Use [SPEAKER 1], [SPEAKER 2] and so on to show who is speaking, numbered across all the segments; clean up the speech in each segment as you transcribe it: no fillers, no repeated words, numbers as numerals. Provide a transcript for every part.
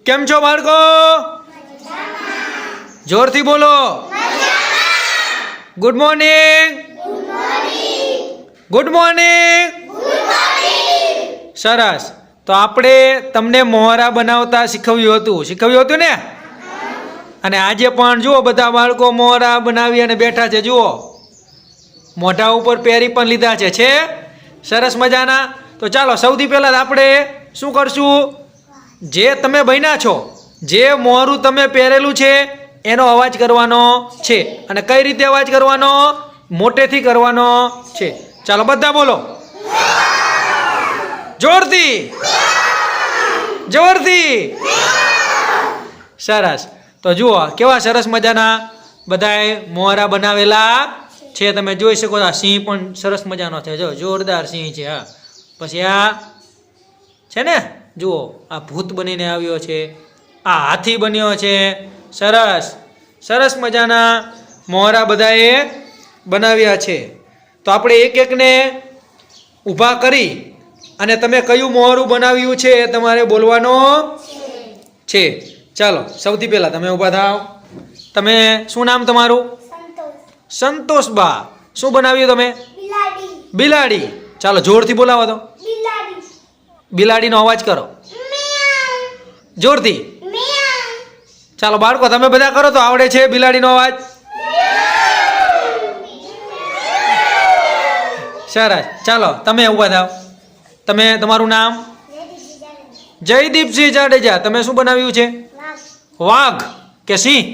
[SPEAKER 1] કેમ છો બાળકો? જોરથી બોલો. Good morning. Good morning. સરસ. તો આપણે તમને મોહરા બનાવતા શીખવ્યું હતું ને? અને આજે પણ જુઓ બધા બાળકો મોહરા બનાવી અને બેઠા છે. જુઓ મોઢા ઉપર પહેરી પણ લીધા છે સરસ મજાના. તો ચાલો સૌથી પહેલાં આપણે શું કરશું? જે તમે બન્યા છો, જે મોહરું તમે પહેરેલું છે એનો અવાજ કરવાનો છે. અને કઈ રીતે અવાજ કરવાનો? મોટેથી કરવાનો છે. ચાલો બધા બોલો જોરથી. જોરથી. સરસ. તો જુઓ કેવા સરસ મજાના બધાએ મોહરા બનાવેલા છે. તમે જોઈ શકો છો. આ સિંહ પણ સરસ મજાનો છે. જો જોરદાર સિંહ છે. હા, પછી આ છે ને, જુઓ આ ભૂત બનીને આવ્યો છે. આ હાથી બન્યો છે. સરસ સરસ મજાના મોહરા બધાએ બનાવ્યા છે. તો આપણે એક એકને ઊભા કરી અને તમે કયું મોહરું બનાવ્યું છે એ તમારે બોલવાનો છે. ચાલો સૌથી પહેલાં તમે ઊભા થાવ. તમે શું નામ તમારું? સંતોષબા. શું બનાવ્યું તમે? બિલાડી. ચાલો જોરથી બોલાવો તો. બિલાડીનો અવાજ કરો જોરથી. ચાલો બાળકો તમે બધા કરો તો આવડે છે બિલાડીનો અવાજ. સરસ. ચાલો તમે ઊભા થાવ. તમે તમારું નામ? જયદીપસિંહ જાડેજા. તમે શું બનાવ્યું છે? વાઘ કે સિંહ?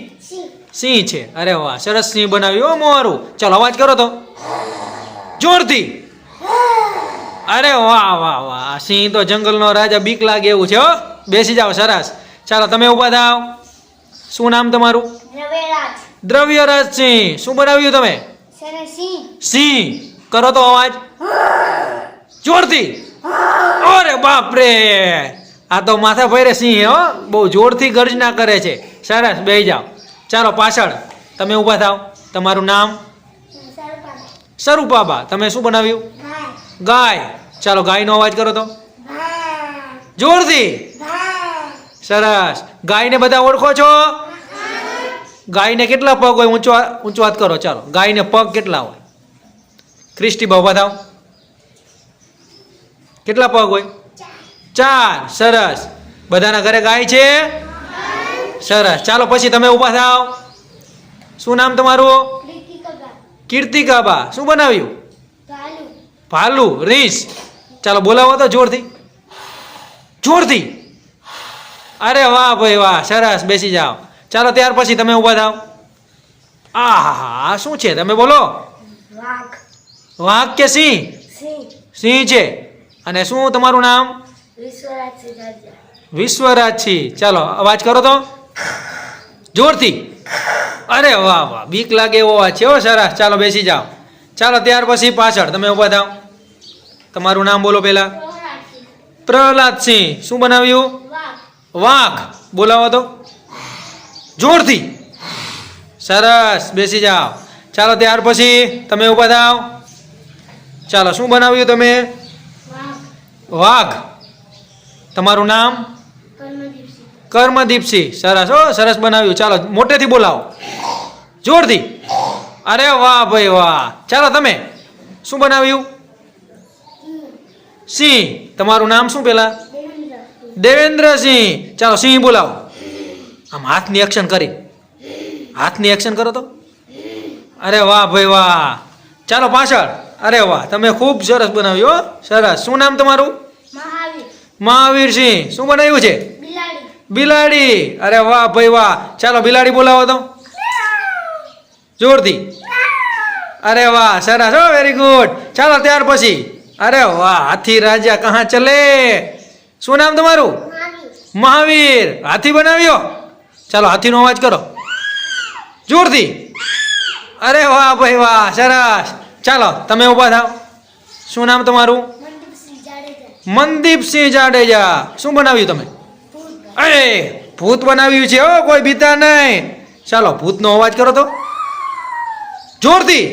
[SPEAKER 1] સિંહ છે. અરે વાહ, સરસ સિંહ બનાવ્યું મોહરું. ચાલો અવાજ કરો તો જોરથી. અરે વાહ વાહ વાહ, સિંહ તો જંગલનો રાજા, બીક લાગે એવું છે. હો, બેસી જાઓ. સરસ. ચાલો તમે ઊભા થાવ. શું નામ તમારું? દ્રવ્યરાજ સિંહ. શું બનાવ્યું તમે? સિંહ. કરો તો અવાજ જોરથી. અરે બાપ રે, આ તો માથા ફેરે સિંહ. હો, બહુ જોરથી ગર્જના કરે છે. સરસ, બેસી જાઓ. ચાલો પાછળ તમે ઊભા થાવ. તમારું નામ? સ્વરૂપાબા. તમે શું બનાવ્યું? ગાય. ચાલો ગાયનો અવાજ કરો તો જોરથી. સરસ. ગાયને બધા ઓળખો છો? ગાયને કેટલા પગ હોય? ઊંચો હાથ કરો. ચાલો ગાયને પગ કેટલા હોય? ક્રિસ્ટી ઊભા થાવ. કેટલા પગ હોય? 4. સરસ. બધાના ઘરે ગાય છે? સરસ. ચાલો પછી તમે ઊભા થાવ. શું નામ તમારું? કીર્તિકાબા. શું બનાવ્યું? ભાલુ. રીંછ. ચાલો બોલાવો તો જોરથી. જોરથી. અરે વાહ ભાઈ વાહ, સરસ. બેસી જાઓ. ચાલો ત્યાર પછી તમે ઊભા થાવ. આ શું છે? તમે બોલો. વાઘ કે સિંહ? સિંહ છે. અને શું તમારું નામ? વિશ્વરાજસિંહ. ચાલો અવાજ કરો તો જોરથી. અરે વાહ વાહ, બીક લાગે એવો અવાજ છે. સરસ. ચાલો બેસી જાઓ. ચાલો ત્યાર પછી પાછળ તમે ઊભા થાવ. તમારું નામ બોલો પહેલા. પ્રહલાદસિંહ. શું બનાવ્યું? વાઘ. બોલાવો તો જોરથી. સરસ. બેસી જાઓ. ચાલો ત્યાર પછી તમે ઊભા થાવ. ચાલો શું બનાવ્યું તમે? વાઘ. તમારું નામ? કર્મદીપસિંહ. સરસ. હો, સરસ બનાવ્યું. ચાલો મોટેથી બોલાવો જોરથી. અરે વાહ ભાઈ વાહ. ચાલો તમે શું બનાવ્યું? સિંહ. તમારું નામ શું પેલા? દેવેન્દ્રસિંહ. ચાલો સિંહ બોલાવો. આમ હાથની એક્શન કરી. હાથની એક્શન કરો તો. અરે વાહ ભાઈ વાહ. ચાલો પાછળ. અરે વાહ, તમે ખૂબ સરસ બનાવ્યું. સરસ. શું નામ તમારું? મહાવીરસિંહ. શું બનાવ્યું છે? બિલાડી. અરે વાહ ભાઈ વાહ. ચાલો બિલાડી બોલાવો તો જોરથી. અરે વાહ, સરસ. હો, વેરી ગુડ. ચાલો ત્યાર પછી અરે વાહ, હાથી રાજા કહા ચલે. શું નામ તમારું? મહાવીર. હાથી બનાવ્યો. ચાલો હાથીનો અવાજ કરો જોરથી. અરે વાહ ભાઈ વાહ, સરસ. ચાલો તમે ઊભા થાવ. શું નામ તમારું? મનદીપસિંહ જાડેજા. શું બનાવ્યું તમે? અરે ભૂત બનાવ્યું છે. હો, કોઈ બીતા નહીં. ચાલો ભૂતનો અવાજ કરો તો જોરથી.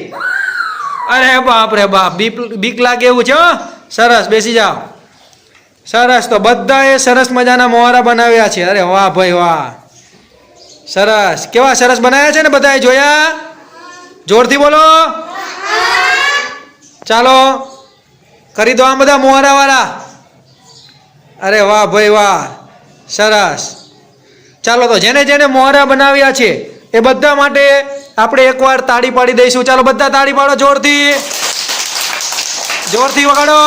[SPEAKER 1] અરે બાપ રે બાપ, બીક લાગે એવું છે. સરસ. બેસી જાઓ. સરસ. તો બધાએ સરસ મજાના મોહરા બનાવ્યા છે. અરે વાહ ભાઈ વાહ, સરસ. કેવા સરસ બનાવ્યા છે ને બધાએ જોયા? જોરથી બોલો. ચાલો કરી દો આ બધા મોહરા વાળા. અરે વાહ ભાઈ વાહ, સરસ. ચાલો તો જેને જેને મોહરા બનાવ્યા છે એ બધા માટે આપણે એકવાર તાળી પાડી દઈશું. ચાલો બધા તાળી પાડો, જોરથી જોરથી વગાડો.